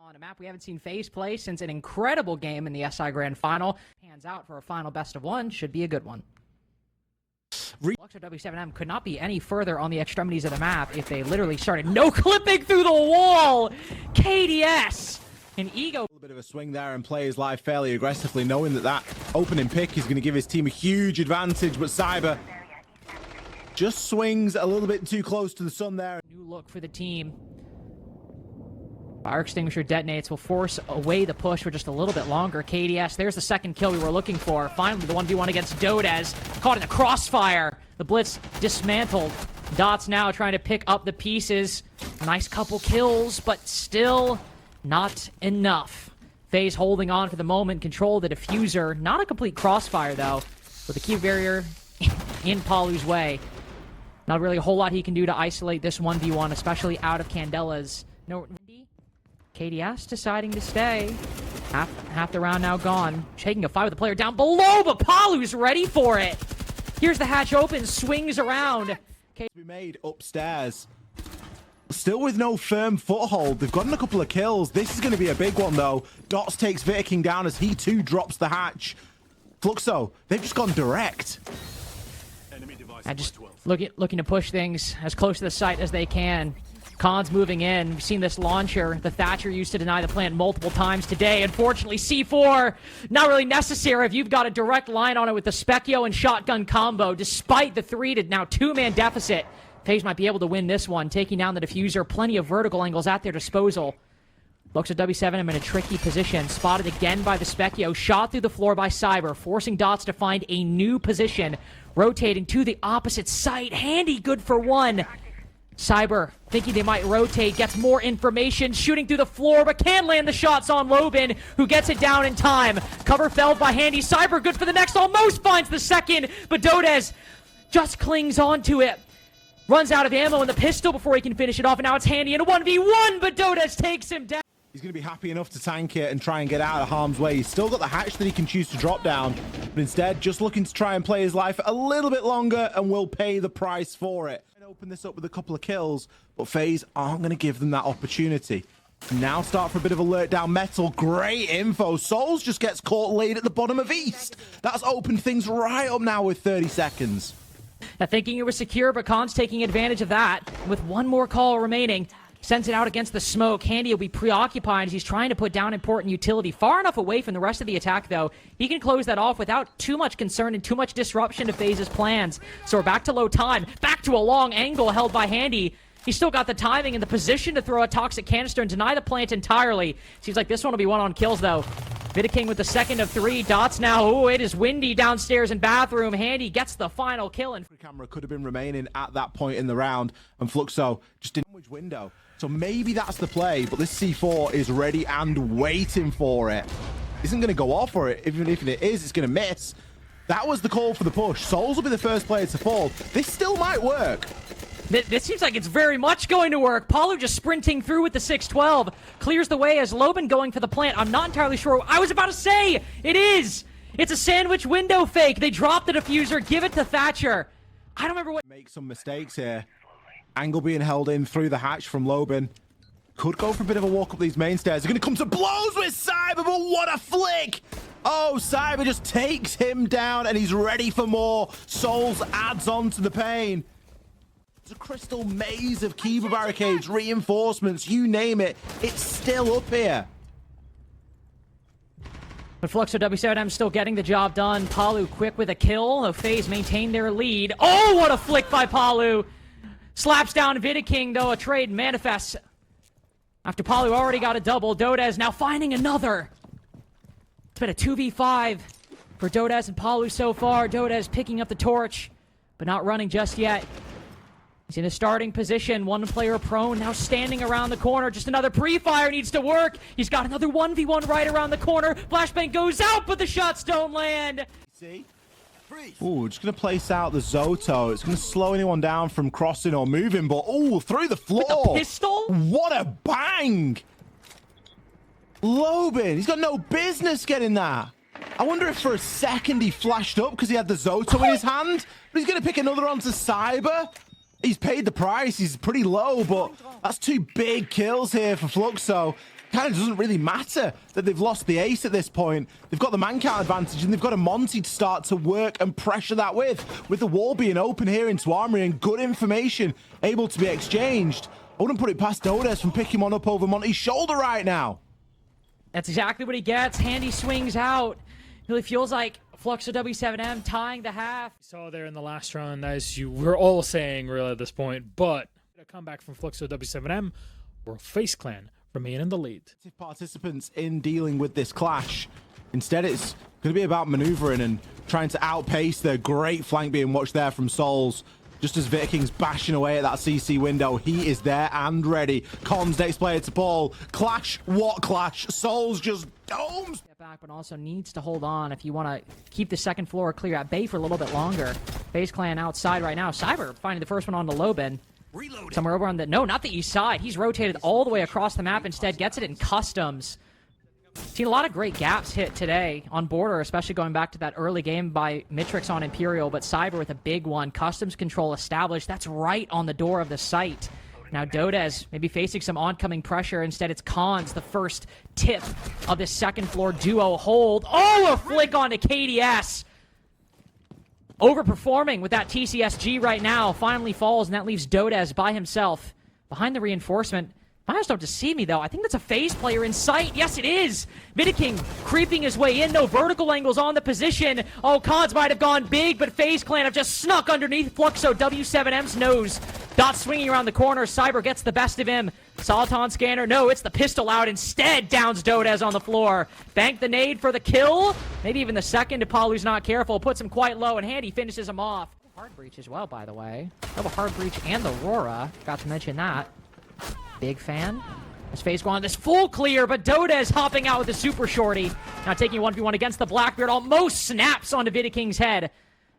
On a map we haven't seen FaZe play since an incredible game in the SI Grand Final. Hands out for a final best of one. Should be a good one. Fluxo W7M could not be any further on the extremities of the map if they literally started no-clipping through the wall. KDS. An ego. A little bit of a swing there and plays live fairly aggressively, knowing that that opening pick is going to give his team a huge advantage, but Cyber just swings a little bit too close to the sun there. New look for the team. Fire extinguisher detonates, will force away the push for just a little bit longer. KDS, there's the second kill we were looking for. Finally, the 1v1 against Dodez. Caught in the crossfire. The blitz dismantled. Dots now trying to pick up the pieces. Nice couple kills, but still not enough. FaZe holding on for the moment. Control the diffuser. Not a complete crossfire, though. With the key barrier in Palu's way. Not really a whole lot he can do to isolate this 1v1, especially out of Candela's. No. KDS deciding to stay. Half the round now gone. Taking a fight with the player down below, but Palu's ready for it. Here's the hatch open, swings around. Be made upstairs. Still with no firm foothold. They've gotten a couple of kills. This is going to be a big one, though. Dots takes Viking down as he, too, drops the hatch. Fluxo, they've just gone direct. I just looking to push things as close to the site as they can. Khan's moving in. We've seen this launcher the Thatcher used to deny the plant multiple times today. Unfortunately, C4, not really necessary if you've got a direct line on it with the Specchio and shotgun combo. Despite the 3 to now 2-man deficit, FaZe might be able to win this one, taking down the diffuser. Plenty of vertical angles at their disposal. Looks at W7M in a tricky position. Spotted again by the Specchio. Shot through the floor by Cyber, forcing Dots to find a new position. Rotating to the opposite site. Handy, good for one. Cyber, thinking they might rotate, gets more information, shooting through the floor, but can land the shots on Lobin, who gets it down in time. Cover felled by Handy. Cyber, good for the next, almost finds the second, but Dodez just clings onto it. Runs out of ammo in the pistol before he can finish it off, and now it's Handy in a 1v1, but Dodez takes him down. He's going to be happy enough to tank it and try and get out of harm's way. He's still got the hatch that he can choose to drop down, but instead just looking to try and play his life a little bit longer and will pay the price for it. Open this up with a couple of kills, but FaZe aren't going to give them that opportunity. Now start for a bit of alert down metal. Great info. Souls just gets caught late at the bottom of East. That's opened things right up now with 30 seconds. Now thinking it was secure, but Khan's taking advantage of that. With one more call remaining, sends it out against the smoke. Handy will be preoccupied as he's trying to put down important utility. Far enough away from the rest of the attack, though. He can close that off without too much concern and too much disruption to FaZe's plans. So we're back to low time. Back to a long angle held by Handy. He's still got the timing and the position to throw a toxic canister and deny the plant entirely. Seems like this one will be one on kills, though. Viking with the second of 3. Dots now. Oh, it is windy downstairs in bathroom. Handy gets the final kill. And the camera could have been remaining at that point in the round, and Fluxo just didn't which window. So maybe that's the play, but this C4 is ready and waiting for it. Isn't going to go off for it. Even if it is, it's going to miss. That was the call for the push. Souls will be the first player to fall. This still might work. This seems like it's very much going to work. Palu just sprinting through with the 612. Clears the way as Lobin going for the plant. I'm not entirely sure. I was about to say, it is. It's a sandwich window fake. They drop the diffuser, give it to Thatcher. I don't remember what... Make some mistakes here. Angle being held in through the hatch from Lobin. Could go for a bit of a walk up these main stairs. They're going to come to blows with Cyber, but what a flick! Oh, Cyber just takes him down, and he's ready for more. Souls adds on to the pain. It's a crystal maze of Kiva barricades, reinforcements, you name it. It's still up here. But Fluxo W7M still getting the job done. Palu quick with a kill. The FaZe maintain their lead. Oh, what a flick by Palu! Slaps down Viking, though a trade manifests. After Palu already got a double, Dodez now finding another. It's been a 2v5 for Dodez and Palu so far. Dodez picking up the torch, but not running just yet. He's in a starting position, one player prone, now standing around the corner. Just another pre-fire needs to work. He's got another 1v1 right around the corner. Flashbang goes out, but the shots don't land. See? Ooh, just going to place out the Zoto. It's going to slow anyone down from crossing or moving, but ooh, through the floor. With the pistol? What a bang! Lobin, he's got no business getting that. I wonder if for a second he flashed up because he had the Zoto in his hand, but he's going to pick another onto Cyber. He's paid the price. He's pretty low, but that's 2 big kills here for Fluxo. kind of doesn't really matter that they've lost the ace at this point. They've got the man count advantage, and they've got a Monty to start to work and pressure that with the wall being open here into Armory and good information able to be exchanged. I wouldn't put it past Dodes from picking one up over Monty's shoulder right now. That's exactly what he gets. Handy swings out. Really feels like Fluxo W7M tying the half. Saw there in the last round, as you were all saying really at this point, but a comeback from Fluxo W7M, where FaZe Clan remain in the lead. Participants in dealing with this clash. Instead, it's going to be about maneuvering and trying to outpace the great flank being watched there from Souls. Just as Vikings bashing away at that CC window, he is there and ready. Cons next player to ball. Clash, what clash? Souls just domes. Get back, but also needs to hold on if you want to keep the second floor clear at bay for a little bit longer. FaZe Clan outside right now. Cyber finding the first one on the Loben. Somewhere over on the, no, not the east side. He's rotated all the way across the map. Instead, gets it in customs. Seen a lot of great gaps hit today on border, especially going back to that early game by Mitrix on Imperial, but Cyber with a big one. Customs control established. That's right on the door of the site. Now Dodes maybe facing some oncoming pressure. Instead, it's Cons, the first tip of this second floor duo hold. Oh, a flick onto KDS. Overperforming with that TCSG right now. Finally falls, and that leaves Dodes by himself behind the reinforcement. Myers don't deceive me, though. I think that's a FaZe player in sight. Yes, it is. Vidiking creeping his way in. No vertical angles on the position. Oh, Cons might have gone big, but FaZe Clan have just snuck underneath Fluxo W7M's nose. Dot swinging around the corner. Cyber gets the best of him. Soliton scanner. No, it's the pistol out. Instead, downs Dodes on the floor. Bank the nade for the kill. Maybe even the second if Palu's not careful. Puts him quite low, and Handy finishes him off. Hard breach as well, by the way. Double hard breach and the Aurora. Got to mention that. Big fan. As FaZe go on this full clear, but Dodes hopping out with the super shorty. Now taking 1v1 against the Blackbeard. Almost snaps onto Vidiking's head.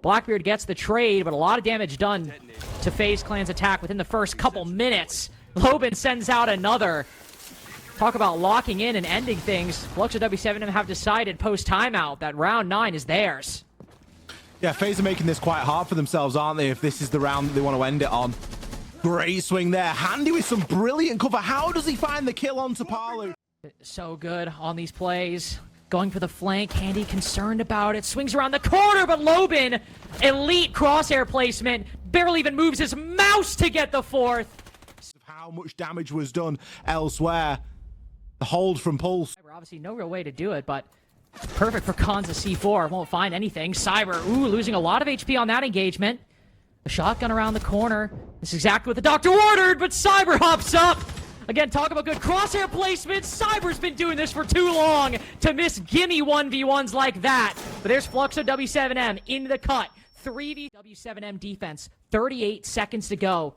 Blackbeard gets the trade, but a lot of damage done to FaZe Clan's attack within the first couple minutes. Loben sends out another. Talk about locking in and ending things. Fluxo W7M have decided post-timeout that round 9 is theirs. Yeah, FaZe are making this quite hard for themselves, aren't they, if this is the round that they want to end it on. Great swing there. Handy with some brilliant cover. How does he find the kill onto Palu? So good on these plays. Going for the flank. Handy concerned about it. Swings around the corner, but Loben, elite crosshair placement. Barely even moves his mouse to get the fourth. How much damage was done elsewhere. The hold from Pulse. Obviously no real way to do it, but perfect for Cons of C4. Won't find anything. Cyber, ooh, losing a lot of HP on that engagement. The shotgun around the corner. This is exactly what the doctor ordered, but Cyber hops up. Again, talk about good crosshair placement. Cyber's been doing this for too long to miss gimme 1v1s like that. But there's Fluxo W7M into the cut. 3v W7M defense. 38 seconds to go.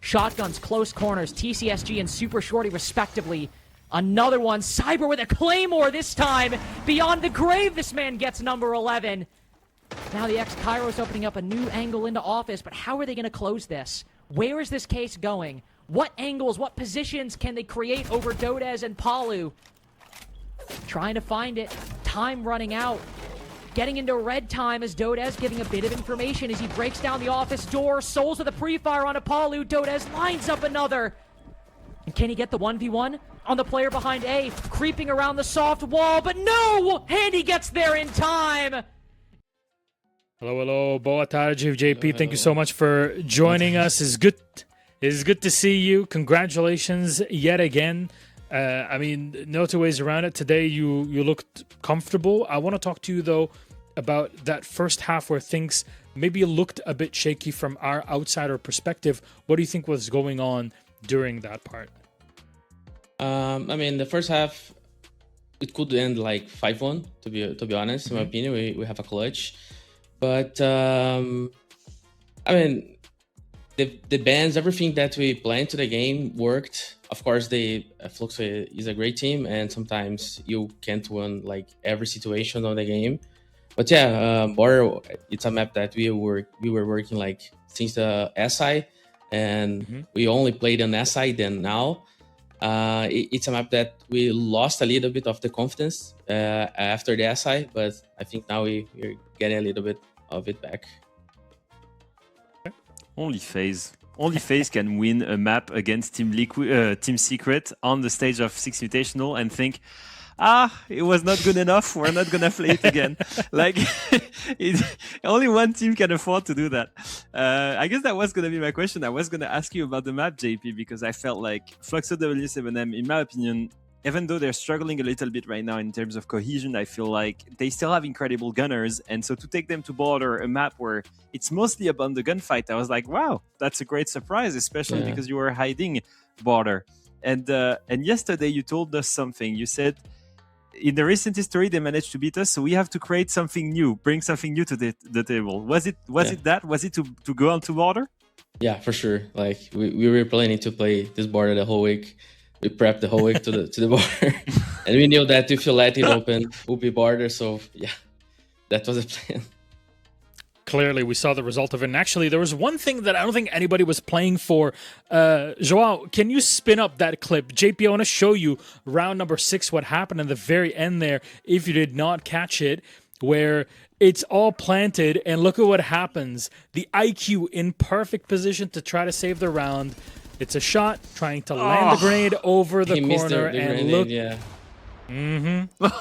Shotguns, close corners, TCSG and Super Shorty respectively. Another one. Cyber with a Claymore this time. Beyond the grave, this man gets number 11. Now the ex-Kairos opening up a new angle into office, but how are they going to close this? Where is this case going? What angles, what positions can they create over Dodes and Palu? Trying to find it. Time running out. Getting into red time as Dodes giving a bit of information as he breaks down the office door. Souls with a pre-fire on Palu. Dodes lines up another. And can he get the 1v1 on the player behind A? Creeping around the soft wall, but no! Handy gets there in time! Hello, boa tarde, JP. Thank you so much for joining us. It's good to see you. Congratulations yet again. I mean, no two ways around it. Today you looked comfortable. I want to talk to you though about that first half where things maybe looked a bit shaky from our outsider perspective. What do you think was going on during that part? I mean, the first half it could end like 5-1. To be honest, in my opinion, we have a clutch. But I mean, the bans, everything that we planned to the game worked. Of course, Fluxo is a great team, and sometimes you can't win like every situation on the game. But yeah, Border, it's a map that we were working like since the SI, and we only played on SI then now. It's a map that we lost a little bit of the confidence after the SI, but I think now we're getting a little bit of it back. Only FaZe only FaZe can win a map against Team Secret on the stage of 6 Invitational and think, it was not good enough. We're not gonna play it again. Like, only one team can afford to do that. I guess that was gonna be my question. I was gonna ask you about the map, JP, because I felt like Fluxo W7M, in my opinion, even though they're struggling a little bit right now in terms of cohesion, I feel like they still have incredible gunners. And so to take them to border a map where it's mostly about the gunfight, I was like, wow, that's a great surprise, especially because you were hiding border. And yesterday you told us something. You said, in the recent history, they managed to beat us, so we have to create something new, bring something new to the table. Was it that? Was it to go on to border? Yeah, for sure. Like we were planning to play this border the whole week. We prepped the whole week to the border, and we knew that if you let it open, we'll be border. So yeah, that was the plan. Clearly, we saw the result of it. And actually, there was one thing that I don't think anybody was playing for. Joao, can you spin up that clip? JP, I want to show you round number 6, what happened in the very end there, if you did not catch it, where it's all planted, and look at what happens. The IQ in perfect position to try to save the round. It's a shot, trying to land the grenade over the corner, and grenade, look.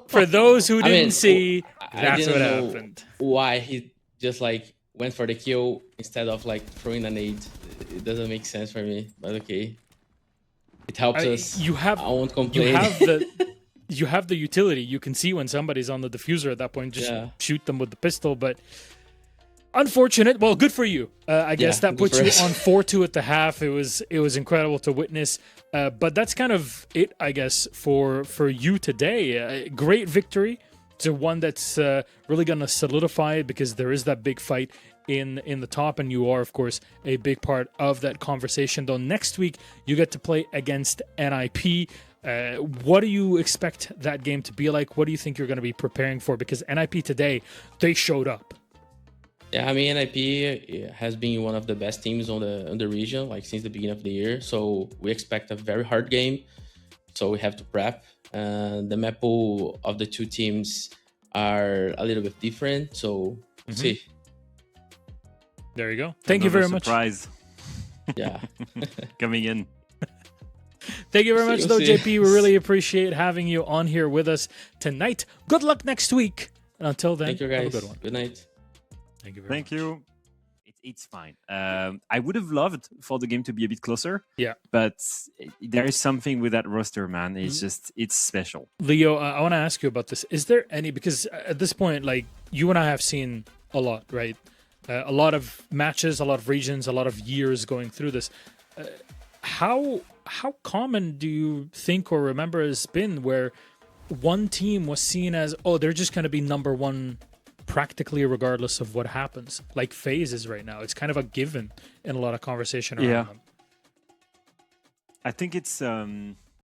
For those who didn't see, that's what happened. Why he just like went for the kill instead of like throwing a nade. It doesn't make sense for me, but okay. It helps us. I won't complain. You have the utility. You can see when somebody's on the diffuser at that point. Just shoot them with the pistol, but unfortunate. Well, good for you. I guess that puts you on 4-2 at the half. It was incredible to witness. But that's kind of it, I guess, for you today. Great victory. It's one that's really going to solidify it, because there is that big fight in the top, and you are, of course, a big part of that conversation. Though next week you get to play against NIP. What do you expect that game to be like? What do you think you're going to be preparing for? Because NIP today, they showed up. Yeah, I mean, NIP has been one of the best teams on the region, like since the beginning of the year. So we expect a very hard game. So we have to prep. The map pool of the two teams are a little bit different. So we'll see. There you go. Thank you very much. Surprise. Yeah. Coming in. Thank you very much, though, JP. We really appreciate having you on here with us tonight. Good luck next week. And until then, thank you, guys. Have a good one. Good night. Thank you very much. Thank you. It's fine. I would have loved for the game to be a bit closer. Yeah. But there is something with that roster, man. It's just, it's special. Leo, I want to ask you about this. Is there any, because at this point, like, you and I have seen a lot, right? A lot of matches, a lot of regions, a lot of years going through this. How common do you think or remember has been where one team was seen as, oh, they're just going to be number one practically regardless of what happens, like FaZe is right now? It's kind of a given in a lot of conversation around them. I think it's